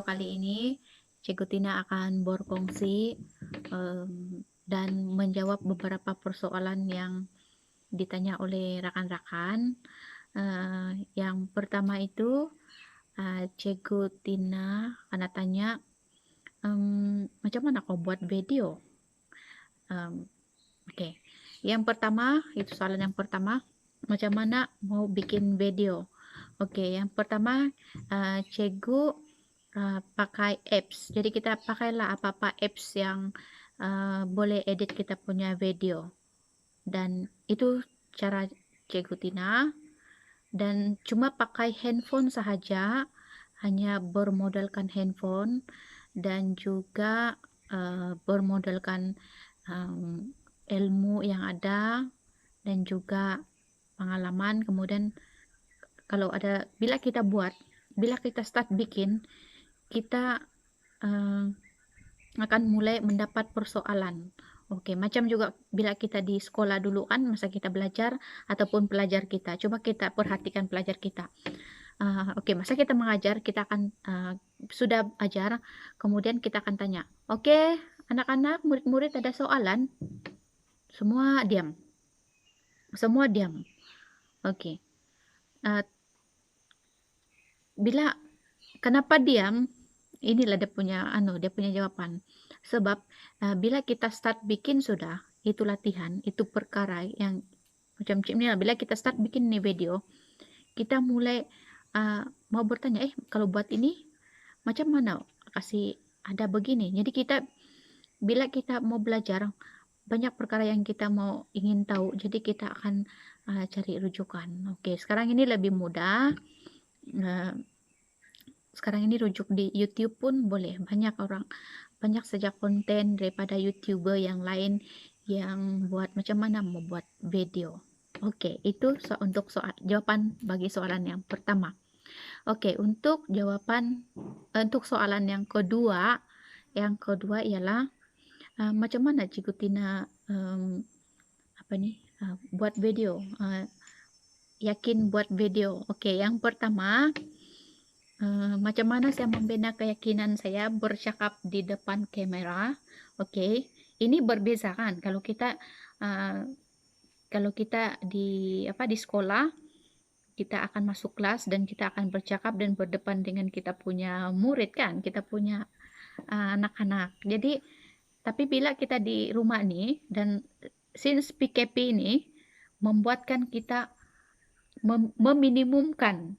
kali ini Cikgu Tina akan berkongsi dan menjawab beberapa persoalan yang ditanya oleh rekan-rekan. Yang pertama itu Cikgu Tina akan tanya, macam mana kau buat video? Oke. Yang pertama, itu soalan yang pertama, macam mana mau bikin video? Oke, yang pertama Cikgu pakai apps. Jadi kita pakailah apa-apa apps yang boleh edit kita punya video. Dan itu cara Cikgu Tina. Dan cuma pakai handphone sahaja, hanya bermodalkan handphone dan juga bermodalkan ilmu yang ada dan juga pengalaman. Kemudian kalau ada, bila kita start bikin, kita akan mulai mendapat persoalan. Oke, macam juga bila kita di sekolah dulu kan, masa kita belajar ataupun pelajar kita. Coba kita perhatikan pelajar kita. Oke, masa kita mengajar, kita akan sudah ajar, kemudian kita akan tanya, oke, anak-anak, murid-murid ada soalan? Semua diam. Semua diam. Oke. Bila kenapa diam? Inilah dia punya jawaban. Sebab bila kita start bikin sudah, itu latihan, itu perkara yang macam ini lah. Bila kita start bikin nih video, kita mulai mau bertanya, kalau buat ini macam mana? Kasih ada begini. Jadi bila kita mau belajar, banyak perkara yang kita mau ingin tahu. Jadi kita akan cari rujukan. Oke, sekarang ini lebih mudah. Sekarang ini rujuk di YouTube pun boleh. Banyak saja konten daripada YouTuber yang lain yang buat macam mana membuat video. Oke, itu untuk jawaban bagi soalan yang pertama. Oke, untuk soalan yang kedua ialah macam mana Cikgu Tina buat video, yakin buat video. Oke, yang pertama, macam mana saya membina keyakinan saya bercakap di depan kamera. Oke, ini berbeda kan kalau kita di sekolah, kita akan masuk kelas dan kita akan bercakap dan berdepan dengan kita punya murid kan, kita punya anak-anak. Jadi tapi bila kita di rumah nih, dan since PKP ini membuatkan kita membuatkan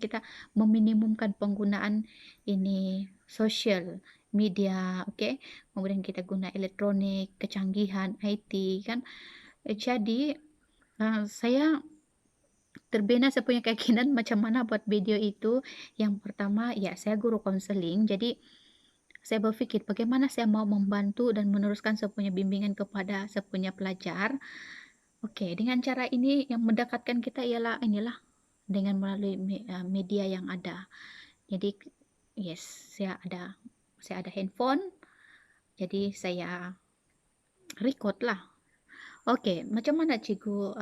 kita meminimumkan penggunaan ini sosial media, kemudian kita guna elektronik, kecanggihan IT kan. Jadi saya terbina saya punya keyakinan macam mana buat video itu. Yang pertama, ya saya guru konseling, jadi saya berpikir bagaimana saya mau membantu dan meneruskan saya punya bimbingan kepada saya punya pelajar. Oke, dengan cara ini yang mendekatkan kita ialah dengan melalui media yang ada. Jadi yes, saya ada handphone, jadi saya record lah. Oke, macam mana Cikgu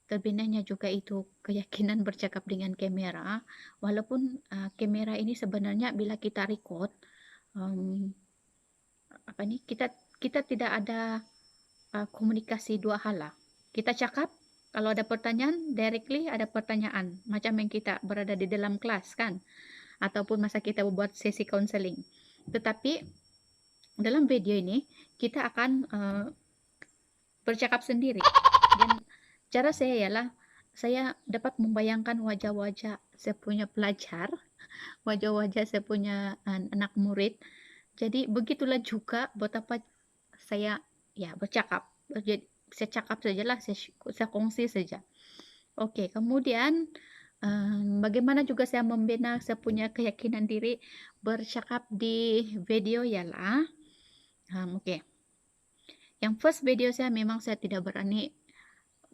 terbinanya juga itu keyakinan bercakap dengan kamera, walaupun kamera ini sebenarnya bila kita record kita tidak ada komunikasi dua hal lah. Kita cakap, kalau ada pertanyaan, directly ada pertanyaan. Macam yang kita berada di dalam kelas kan. Ataupun masa kita membuat sesi counseling. Tetapi dalam video ini, kita akan bercakap sendiri. Dan cara saya ialah, saya dapat membayangkan wajah-wajah saya punya pelajar, wajah-wajah saya punya anak murid. Jadi begitulah juga betapa saya bercakap. Jadi saya cakap sajalah, saya kongsi saja. Oke, kemudian bagaimana juga saya membina saya punya keyakinan diri bercakap di video ialah yang first video saya memang saya tidak berani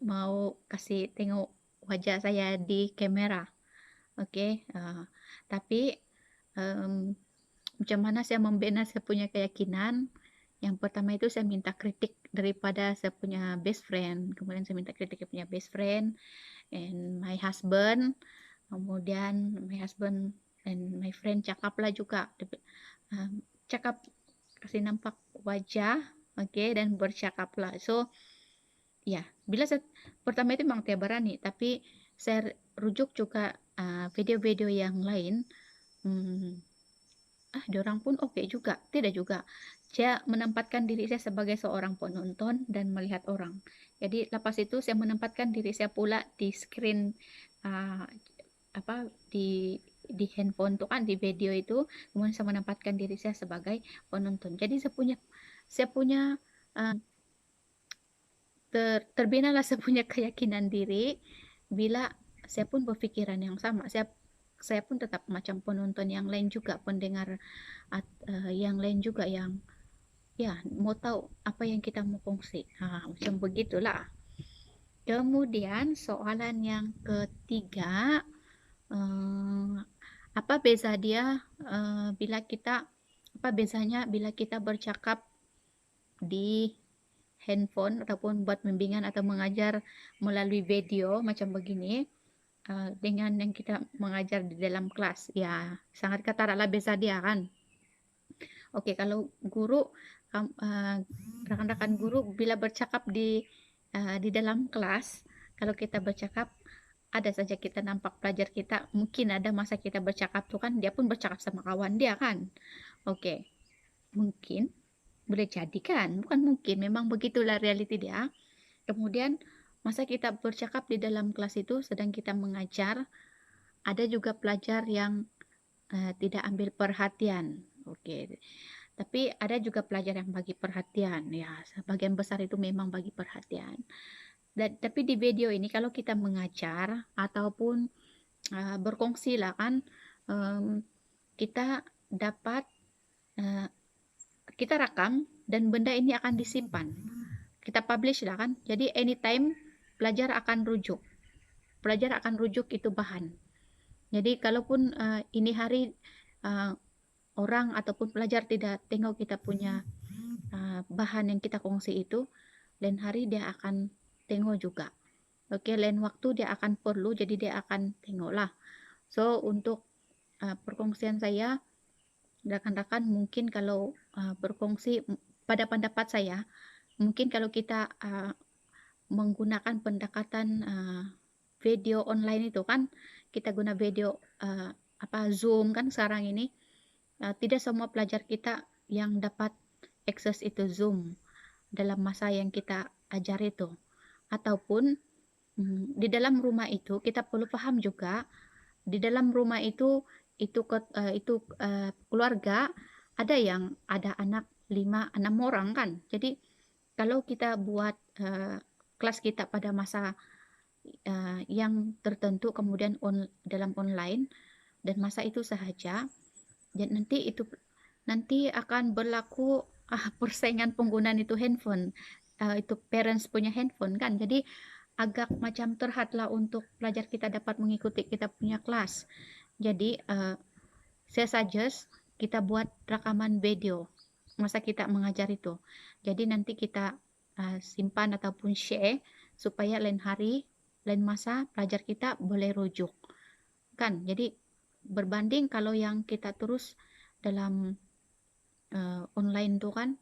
mau kasih tengok wajah saya di kamera. Tapi macam mana saya membina saya punya keyakinan. Yang pertama itu saya minta kritik daripada saya punya best friend. Kemudian saya minta kritik saya punya best friend and my husband. Kemudian my husband dan my friend cakaplah juga, cakap kasih nampak wajah, oke, dan bercakaplah. So ya, bila pertama itu memang tidak berani, tapi saya rujuk juga video-video yang lain. Diorang pun oke juga, tidak juga. Saya menempatkan diri saya sebagai seorang penonton dan melihat orang. Jadi lepas itu saya menempatkan diri saya pula di screen uh, apa di handphone tuh kan, di video itu, kemudian saya menempatkan diri saya sebagai penonton. Jadi saya punya terbinalah saya punya keyakinan diri bila saya pun berpikiran yang sama. Saya pun tetap macam penonton yang lain juga, pendengar yang lain juga yang ya mau tahu apa yang kita mau kongsi. Macam begitulah. Kemudian soalan yang ketiga, apa beza dia bila kita apa bezanya bila kita bercakap di handphone ataupun buat bimbingan atau mengajar melalui video macam begini dengan yang kita mengajar di dalam kelas. Ya, sangat ketara beza dia kan. Oke, kalau guru rekan-rekan guru bila bercakap di dalam kelas, kalau kita bercakap ada saja kita nampak pelajar kita, mungkin ada masa kita bercakap tuh kan dia pun bercakap sama kawan dia kan. Oke, mungkin boleh jadi kan, bukan mungkin, memang begitulah reality dia. Kemudian masa kita bercakap di dalam kelas itu sedang kita mengajar, ada juga pelajar yang tidak ambil perhatian. Oke. Tapi ada juga pelajar yang bagi perhatian. Ya, sebagian besar itu memang bagi perhatian. Tapi di video ini kalau kita mengajar ataupun berkongsi lah kan, kita dapat kita rekam dan benda ini akan disimpan. Kita publish lah kan. Jadi anytime pelajar akan rujuk. Pelajar akan rujuk itu bahan. Jadi kalaupun ini hari orang ataupun pelajar tidak tengok kita punya bahan yang kita kongsi itu, lain hari dia akan tengok juga. Oke, lain waktu dia akan perlu, jadi dia akan tengok lah. So untuk perkongsian saya, rekan-rekan mungkin kalau berkongsi pada pendapat saya, mungkin kalau kita menggunakan pendekatan video online itu kan, kita guna video Zoom kan sekarang ini, tidak semua pelajar kita yang dapat akses itu Zoom dalam masa yang kita ajar itu. Ataupun di dalam rumah itu kita perlu paham juga, di dalam rumah itu keluarga ada yang ada anak 5-6 orang kan. Jadi kalau kita buat kelas kita pada masa yang tertentu kemudian dalam online dan masa itu sahaja, dan nanti akan berlaku persaingan penggunaan itu handphone, itu parents punya handphone kan. Jadi agak macam terhadlah untuk pelajar kita dapat mengikuti kita punya kelas. Jadi saya suggest kita buat rekaman video masa kita mengajar itu. Jadi nanti kita simpan ataupun share supaya lain hari, lain masa pelajar kita boleh rujuk kan. Jadi berbanding kalau yang kita terus dalam online tuh kan,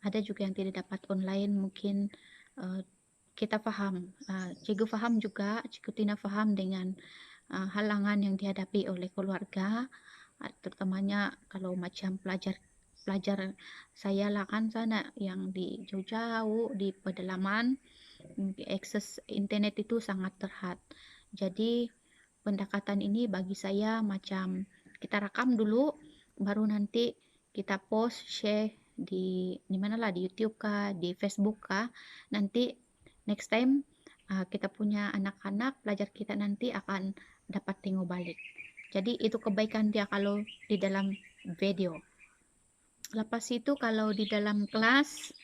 ada juga yang tidak dapat online, mungkin kita paham, cikgu paham juga, cikgu Tina paham dengan halangan yang dihadapi oleh keluarga, terutamanya kalau macam pelajar saya lah kan sana yang di jauh-jauh di pedalaman, akses internet itu sangat terhad. Jadi pendekatan ini bagi saya macam kita rekam dulu, baru nanti kita post, share di mana lah, di YouTube kah, di Facebook kah. Nanti next time kita punya anak-anak pelajar kita nanti akan dapat tengok balik. Jadi itu kebaikan dia kalau di dalam video. Lepas itu kalau di dalam kelas,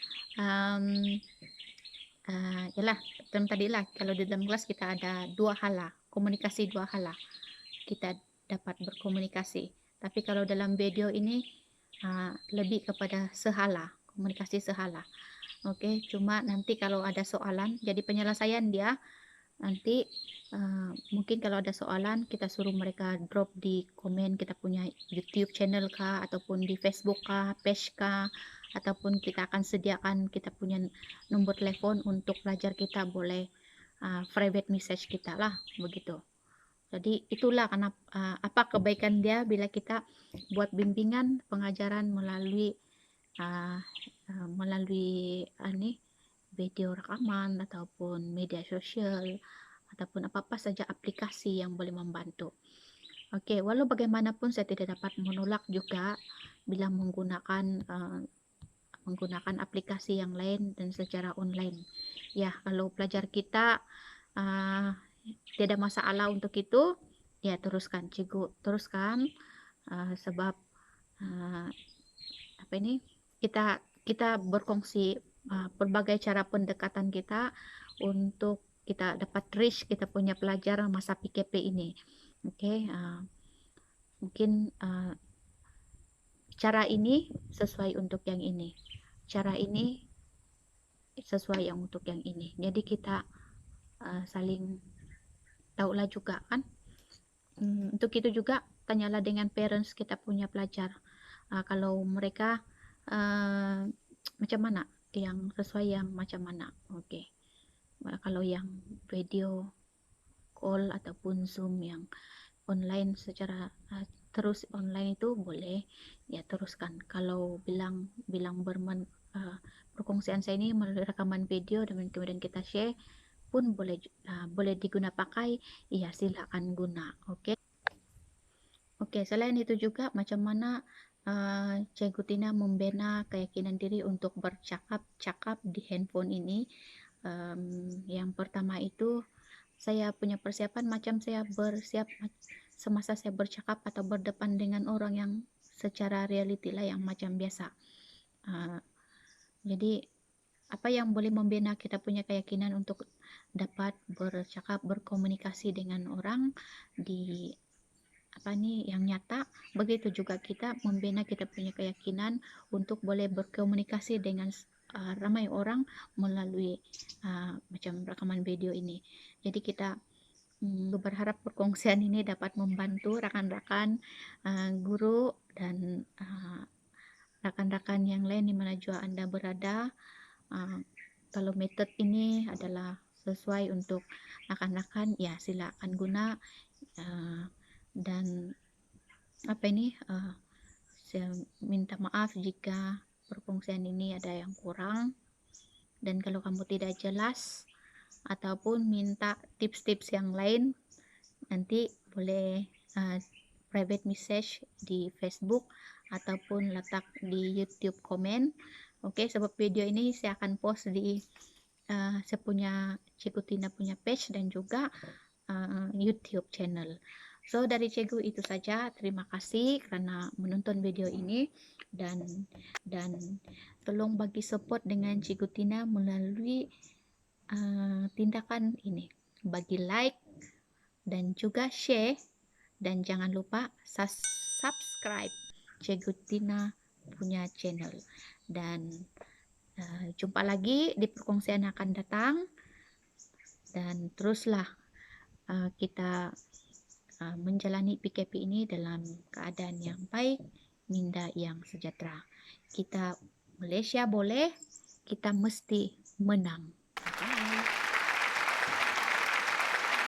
yalah, tadi lah, kalau di dalam kelas kita ada dua hala, komunikasi dua hala. Kita dapat berkomunikasi. Tapi kalau dalam video ini lebih kepada sehala, komunikasi sehala. Oke, cuma nanti kalau ada soalan, jadi penyelesaian dia Nanti mungkin kalau ada soalan kita suruh mereka drop di komen kita punya YouTube channel kah, ataupun di Facebook kah, page kah, ataupun kita akan sediakan kita punya nomor telepon untuk pelajar kita boleh private message kita lah begitu. Jadi itulah karena apa kebaikan dia bila kita buat bimbingan pengajaran melalui uh, melalui video rekaman ataupun media sosial ataupun apa-apa saja aplikasi yang boleh membantu. Oke, walau bagaimanapun saya tidak dapat menolak juga bila menggunakan aplikasi yang lain dan secara online. Ya, kalau pelajar kita uh, tidak masalah untuk itu, ya teruskan, cikgu teruskan sebab uh, apa ini kita kita berkongsi berbagai cara pendekatan kita untuk kita dapat reach kita punya pelajar masa PKP ini. Oke, mungkin cara ini sesuai untuk yang ini, cara ini sesuai yang untuk yang ini. Jadi kita saling tahulah juga kan. Untuk itu juga tanyalah dengan parents kita punya pelajar. Kalau mereka macam mana, yang sesuai yang macam mana. Oke. Kalau yang video call ataupun Zoom yang online secara terus online itu boleh ya teruskan. Kalau bilang perkongsian saya ini melalui rekaman video dan kemudian kita share pun boleh boleh diguna pakai, ya silakan guna. Oke. Oke, selain itu juga macam mana Cikgu Tina membina keyakinan diri untuk bercakap-cakap di handphone ini. Yang pertama itu saya punya persiapan macam saya bersiap semasa saya bercakap atau berdepan dengan orang yang secara reality lah yang macam biasa. Jadi apa yang boleh membina kita punya keyakinan untuk dapat bercakap berkomunikasi dengan orang di apa nih yang nyata, begitu juga kita membina kita punya keyakinan untuk boleh berkomunikasi dengan ramai orang melalui macam rekaman video ini. Jadi kita berharap perkongsian ini dapat membantu rekan-rekan guru dan rekan-rekan yang lain di mana juga Anda berada. Kalau metode ini adalah sesuai untuk rekan-rekan, ya silakan guna. Dan apa ini saya minta maaf jika perkongsian ini ada yang kurang, dan kalau kamu tidak jelas ataupun minta tips-tips yang lain nanti boleh private message di Facebook ataupun letak di YouTube komen. Oke, sebab video ini saya akan post di saya punya Cikgu Tina punya page dan juga YouTube channel. So dari Cikgu itu saja. Terima kasih karena menonton video ini dan tolong bagi support dengan Cikgu Tina melalui tindakan ini. Bagi like dan juga share, dan jangan lupa subscribe Cikgu Tina punya channel. Dan jumpa lagi di perkongsian akan datang, dan teruslah kita menjalani PKP ini dalam keadaan yang baik, minda yang sejahtera. Kita Malaysia boleh, kita mesti menang.